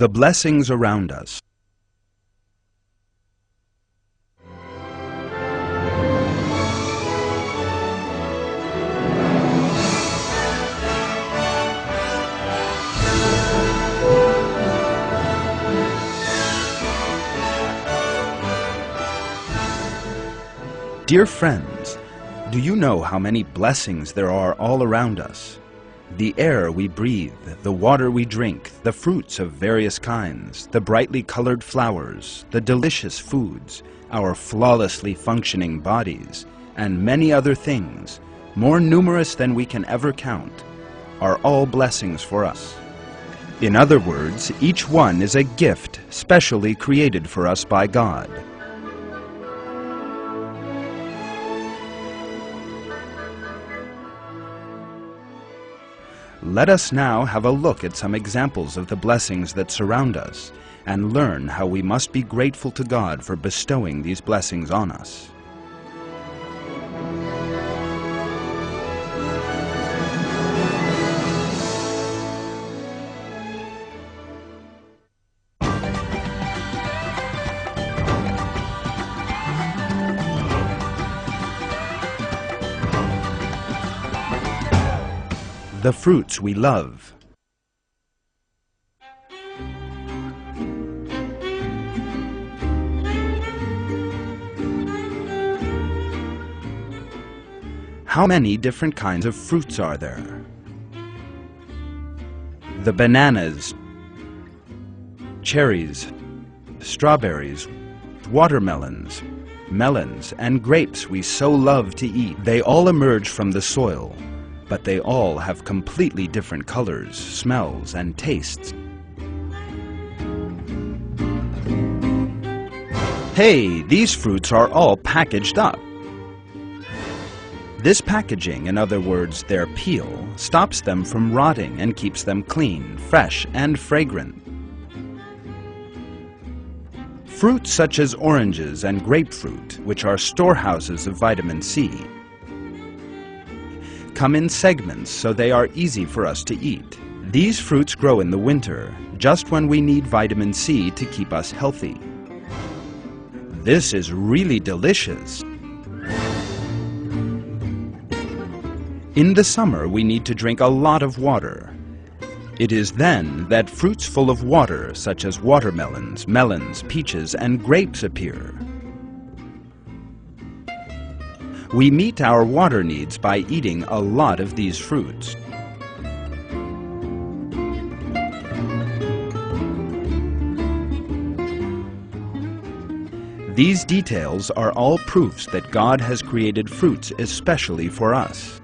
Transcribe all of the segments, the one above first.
The blessings around us. Dear friends, do you know how many blessings there are all around us? The air we breathe, the water we drink, the fruits of various kinds, the brightly colored flowers, the delicious foods, our flawlessly functioning bodies, and many other things, more numerous than we can ever count, are all blessings for us. In other words, each one is a gift specially created for us by God. Let us now have a look at some examples of the blessings that surround us and learn how we must be grateful to God for bestowing these blessings on us. The fruits we love. How many different kinds of fruits are there? The bananas, cherries, strawberries, watermelons, melons, and grapes we so love to eat. They all emerge from the soil, but they all have completely different colors, smells, and tastes. Hey, these fruits are all packaged up. This packaging, in other words, their peel, stops them from rotting and keeps them clean, fresh, and fragrant. Fruits such as oranges and grapefruit, which are storehouses of vitamin C, come in segments so they are easy for us to eat. These fruits grow in the winter, just when we need vitamin C to keep us healthy. This is really delicious. In the summer, we need to drink a lot of water. It is then that fruits full of water, such as watermelons, melons, peaches, and grapes appear. We meet our water needs by eating a lot of these fruits. These details are all proofs that God has created fruits especially for us.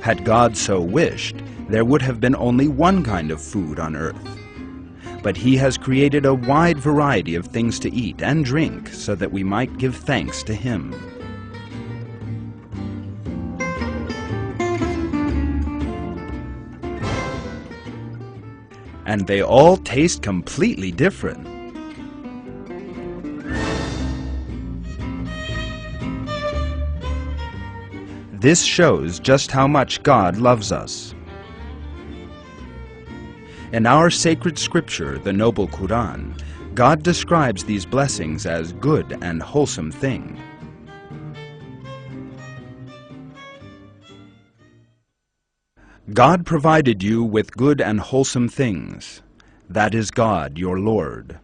Had God so wished, there would have been only one kind of food on earth. But He has created a wide variety of things to eat and drink so that we might give thanks to Him. And they all taste completely different. This shows just how much God loves us. In our sacred scripture, the Noble Quran, God describes these blessings as good and wholesome things. God provided you with good and wholesome things. That is God, your Lord.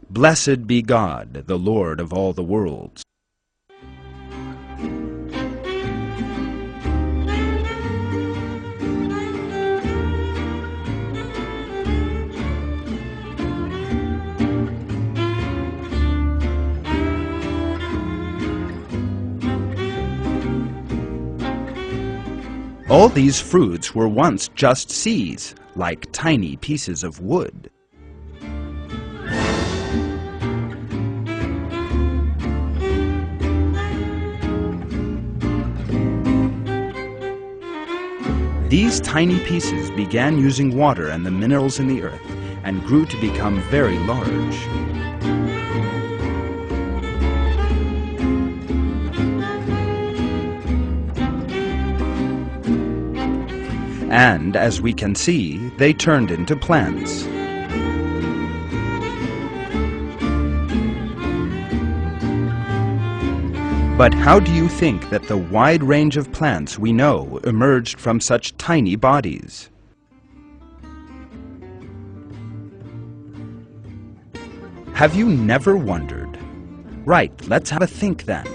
Blessed be God, the Lord of all the worlds. All these fruits were once just seeds, like tiny pieces of wood. These tiny pieces began using water and the minerals in the earth and grew to become very large. And as we can see, they turned into plants. But how do you think that the wide range of plants we know emerged from such tiny bodies? Have you never wondered? Right, let's have a think then.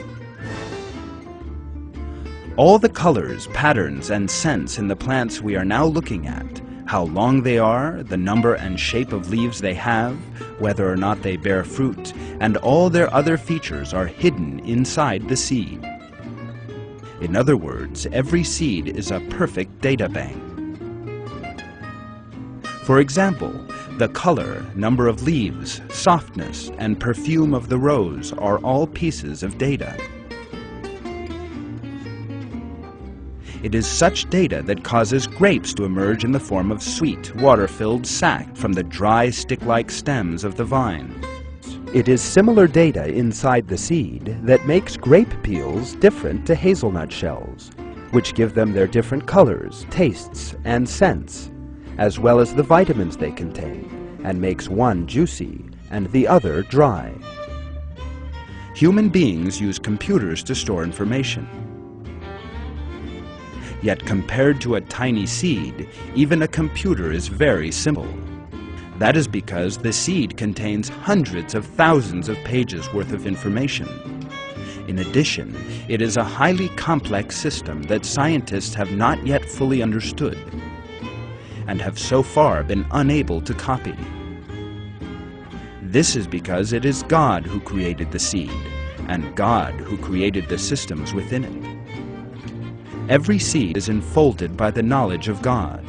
All the colors, patterns, and scents in the plants we are now looking at, how long they are, the number and shape of leaves they have, whether or not they bear fruit, and all their other features are hidden inside the seed. In other words, every seed is a perfect data bank. For example, the color, number of leaves, softness, and perfume of the rose are all pieces of data. It is such data that causes grapes to emerge in the form of sweet, water-filled sac from the dry, stick-like stems of the vine. It is similar data inside the seed that makes grape peels different to hazelnut shells, which give them their different colors, tastes, and scents, as well as the vitamins they contain, and makes one juicy and the other dry. Human beings use computers to store information. Yet compared to a tiny seed, even a computer is very simple. That is because the seed contains hundreds of thousands of pages worth of information. In addition, it is a highly complex system that scientists have not yet fully understood and have so far been unable to copy. This is because it is God who created the seed, and God who created the systems within it. Every seed is enfolded by the knowledge of God.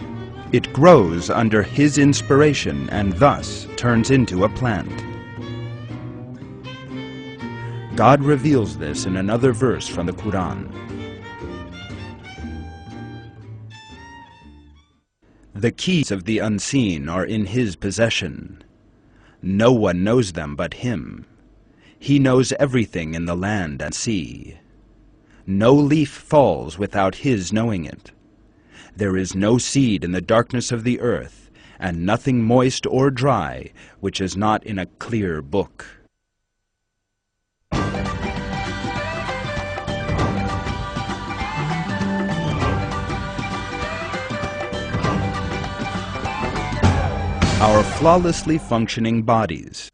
It grows under His inspiration and thus turns into a plant. God reveals this in another verse from the Quran. The keys of the unseen are in His possession. No one knows them but Him. He knows everything in the land and sea. No leaf falls without His knowing it. There is no seed in the darkness of the earth, and nothing moist or dry which is not in a clear book. Our flawlessly functioning bodies.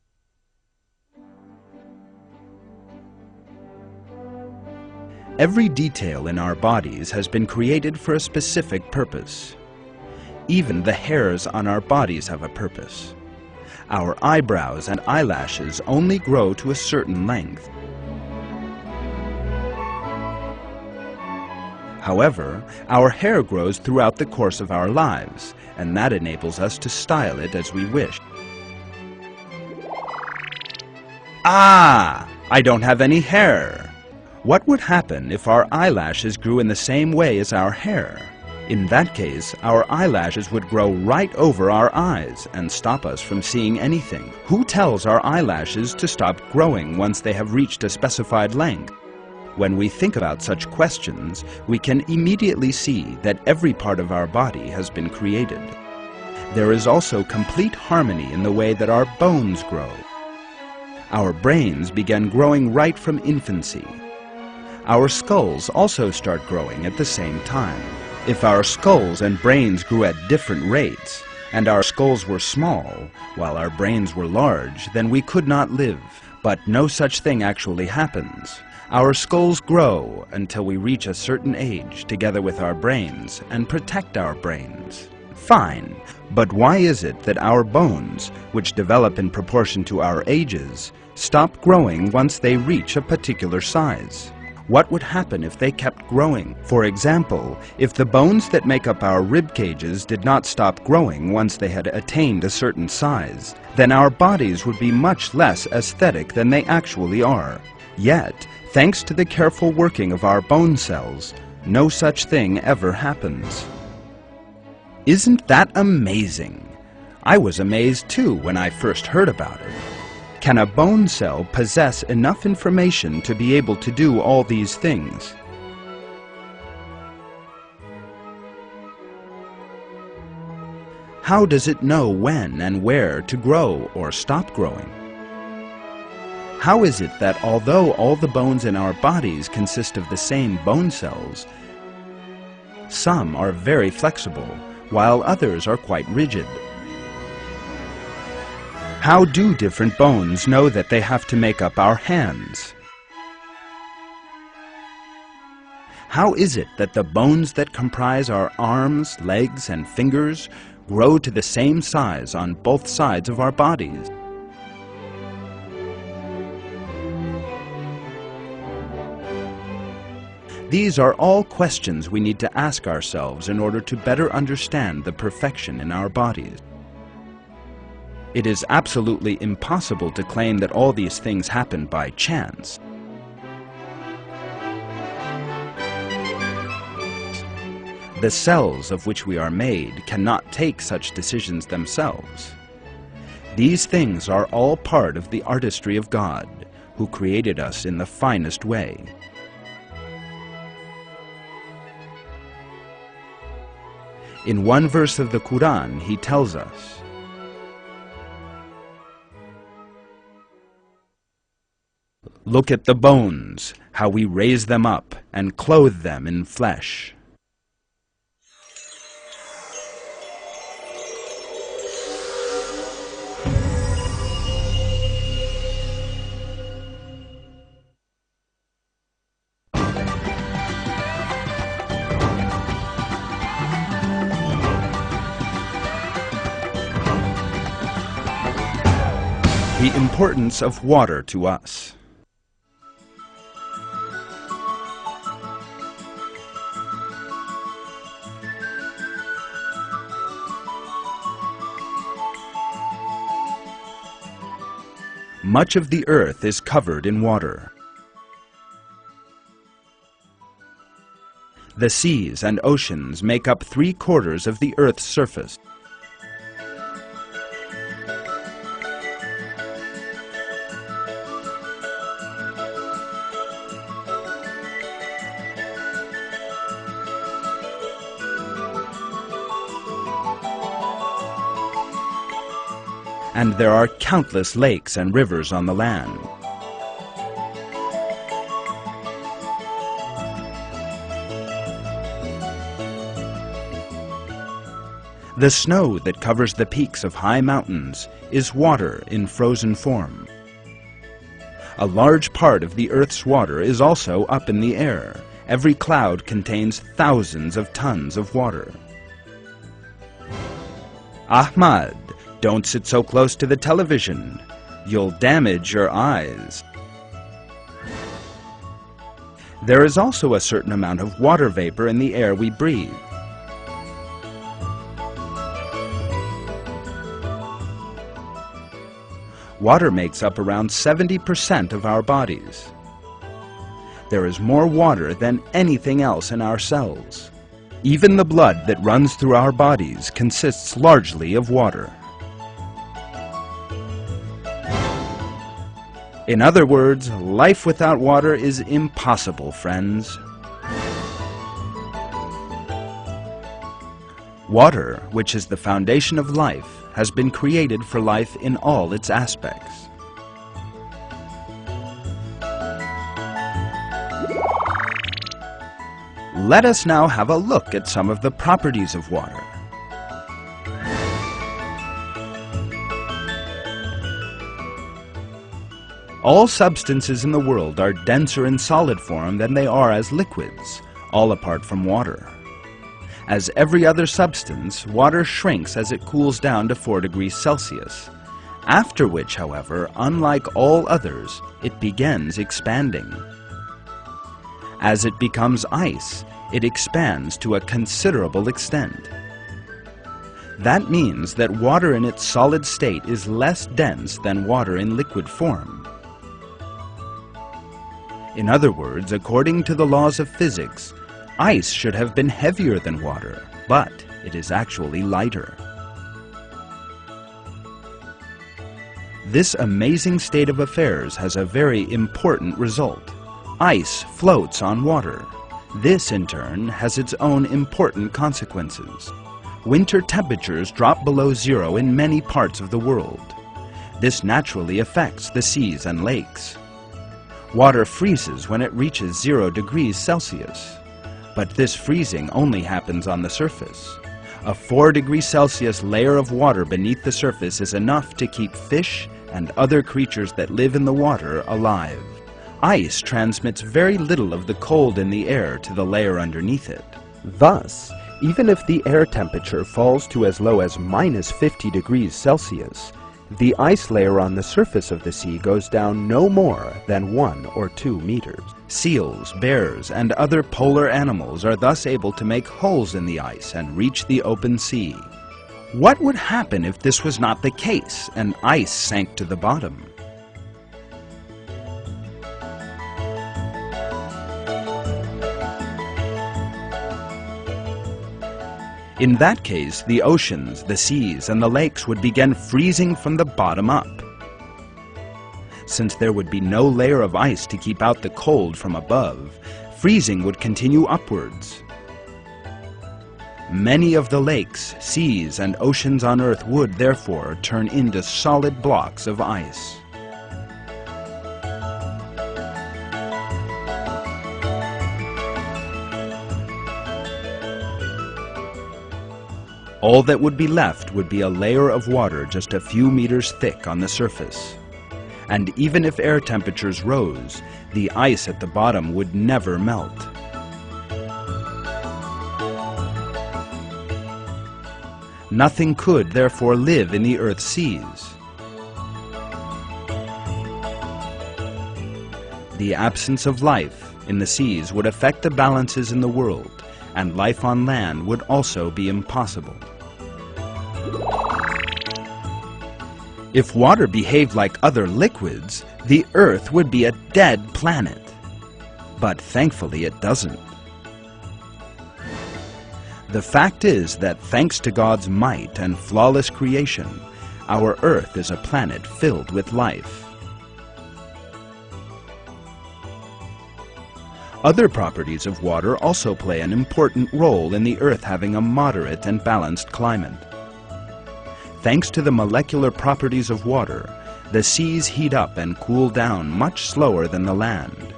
Every detail in our bodies has been created for a specific purpose. Even the hairs on our bodies have a purpose. Our eyebrows and eyelashes only grow to a certain length. However, our hair grows throughout the course of our lives, and that enables us to style it as we wish. Ah! I don't have any hair! What would happen if our eyelashes grew in the same way as our hair? In that case, our eyelashes would grow right over our eyes and stop us from seeing anything. Who tells our eyelashes to stop growing once they have reached a specified length? When we think about such questions, we can immediately see that every part of our body has been created. There is also complete harmony in the way that our bones grow. Our brains began growing right from infancy. Our skulls also start growing at the same time. If our skulls and brains grew at different rates, and our skulls were small, while our brains were large, then we could not live. But no such thing actually happens. Our skulls grow until we reach a certain age, together with our brains, and protect our brains. Fine, but why is it that our bones, which develop in proportion to our ages, stop growing once they reach a particular size? What would happen if they kept growing? For example, if the bones that make up our rib cages did not stop growing once they had attained a certain size, then our bodies would be much less aesthetic than they actually are. Yet, thanks to the careful working of our bone cells, no such thing ever happens. Isn't that amazing? I was amazed too when I first heard about it. Can a bone cell possess enough information to be able to do all these things? How does it know when and where to grow or stop growing? How is it that although all the bones in our bodies consist of the same bone cells, some are very flexible, while others are quite rigid? How do different bones know that they have to make up our hands? How is it that the bones that comprise our arms, legs, and fingers grow to the same size on both sides of our bodies? These are all questions we need to ask ourselves in order to better understand the perfection in our bodies. It is absolutely impossible to claim that all these things happen by chance. The cells of which we are made cannot take such decisions themselves. These things are all part of the artistry of God, who created us in the finest way. In one verse of the Quran, he tells us, "Look at the bones, how we raise them up and clothe them in flesh." The importance of water to us. Much of the earth is covered in water. The seas and oceans make up 3/4 of the earth's surface. And there are countless lakes and rivers on the land. The snow that covers the peaks of high mountains is water in frozen form. A large part of the Earth's water is also up in the air. Every cloud contains thousands of tons of water. Ahmad, don't sit so close to the television. You'll damage your eyes. There is also a certain amount of water vapor in the air we breathe. Water makes up around 70% of our bodies. There is more water than anything else in our cells. Even the blood that runs through our bodies consists largely of water. In other words, life without water is impossible, friends. Water, which is the foundation of life, has been created for life in all its aspects. Let us now have a look at some of the properties of water. All substances in the world are denser in solid form than they are as liquids, all apart from water. As every other substance, water shrinks as it cools down to 4 degrees Celsius, after which, however, unlike all others, it begins expanding. As it becomes ice, it expands to a considerable extent. That means that water in its solid state is less dense than water in liquid form. In other words, according to the laws of physics, ice should have been heavier than water, but it is actually lighter. This amazing state of affairs has a very important result. Ice floats on water. This, in turn, has its own important consequences. winter temperatures drop below zero in many parts of the world. This naturally affects the seas and lakes. Water freezes when it reaches 0 degrees Celsius. But this freezing only happens on the surface. A 4 Celsius layer of water beneath the surface is enough to keep fish and other creatures that live in the water alive. Ice transmits very little of the cold in the air to the layer underneath it. Thus, even if the air temperature falls to as low as -50 degrees Celsius, the ice layer on the surface of the sea goes down no more than 1 or 2 meters. Seals, bears, and other polar animals are thus able to make holes in the ice and reach the open sea. What would happen if this was not the case and ice sank to the bottom? In that case, the oceans, the seas, and the lakes would begin freezing from the bottom up. Since there would be no layer of ice to keep out the cold from above, freezing would continue upwards. Many of the lakes, seas, and oceans on Earth would, therefore, turn into solid blocks of ice. All that would be left would be a layer of water just a few meters thick on the surface. And even if air temperatures rose, the ice at the bottom would never melt. Nothing could, therefore, live in the Earth's seas. The absence of life in the seas would affect the balances in the world, and life on land would also be impossible. If water behaved like other liquids, the Earth would be a dead planet. But thankfully it doesn't. The fact is that thanks to God's might and flawless creation, our Earth is a planet filled with life. Other properties of water also play an important role in the Earth having a moderate and balanced climate. Thanks to the molecular properties of water, the seas heat up and cool down much slower than the land.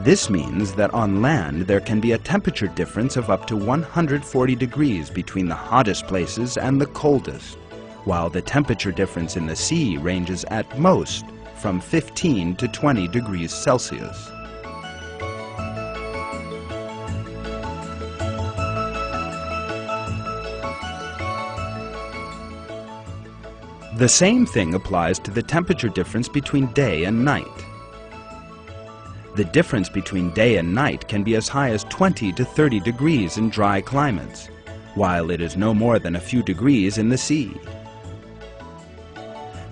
This means that on land there can be a temperature difference of up to 140 degrees between the hottest places and the coldest, while the temperature difference in the sea ranges at most from 15 to 20 degrees Celsius. The same thing applies to the temperature difference between day and night. The difference between day and night can be as high as 20 to 30 degrees in dry climates, while it is no more than a few degrees in the sea.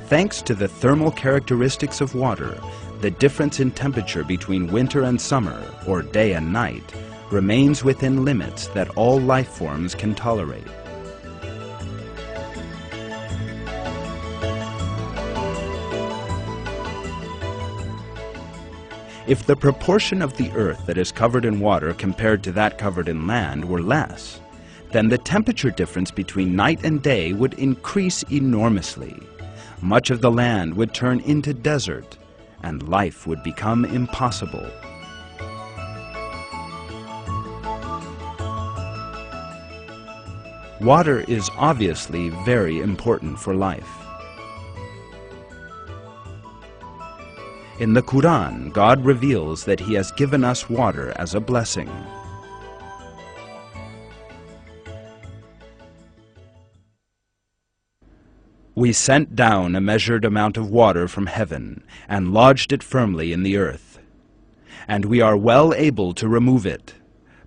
Thanks to the thermal characteristics of water, the difference in temperature between winter and summer, or day and night, remains within limits that all life forms can tolerate. If the proportion of the Earth that is covered in water compared to that covered in land were less, then the temperature difference between night and day would increase enormously. Much of the land would turn into desert, and life would become impossible. Water is obviously very important for life. In the Quran, God reveals that He has given us water as a blessing. We sent down a measured amount of water from heaven and lodged it firmly in the earth. And we are well able to remove it.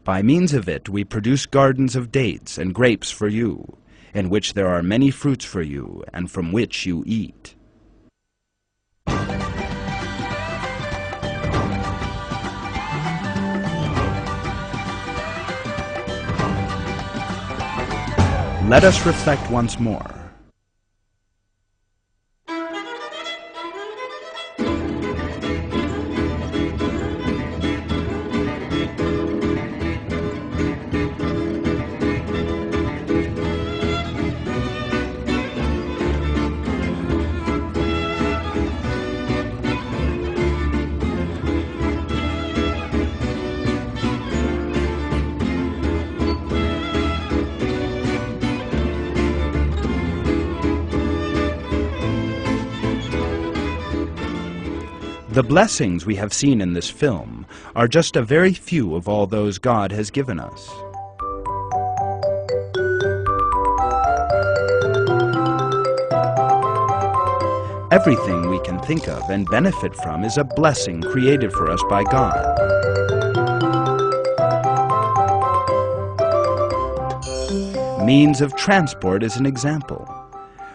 By means of it we produce gardens of dates and grapes for you, in which there are many fruits for you, and from which you eat. Let us reflect once more. The blessings we have seen in this film are just a very few of all those God has given us. Everything we can think of and benefit from is a blessing created for us by God. Means of transport is an example.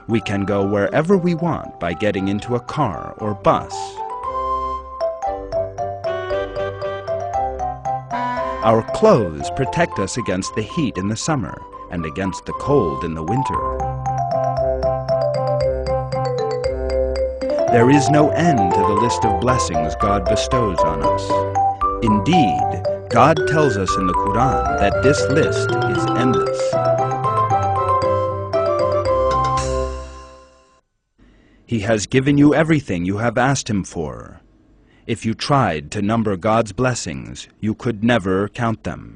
We can go wherever we want by getting into a car or bus. Our clothes protect us against the heat in the summer and against the cold in the winter. There is no end to the list of blessings God bestows on us. Indeed, God tells us in the Quran that this list is endless. He has given you everything you have asked Him for. If you tried to number God's blessings, you could never count them.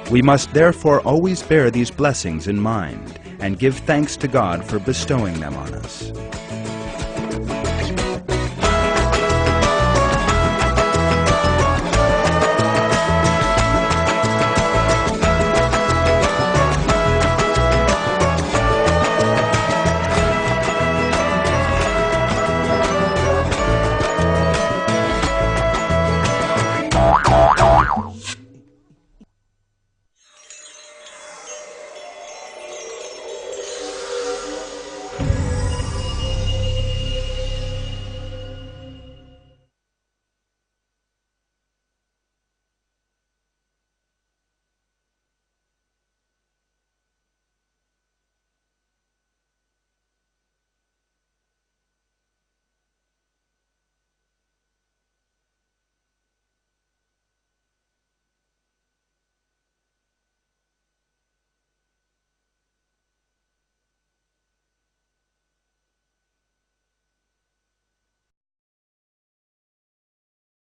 We must therefore always bear these blessings in mind and give thanks to God for bestowing them on us.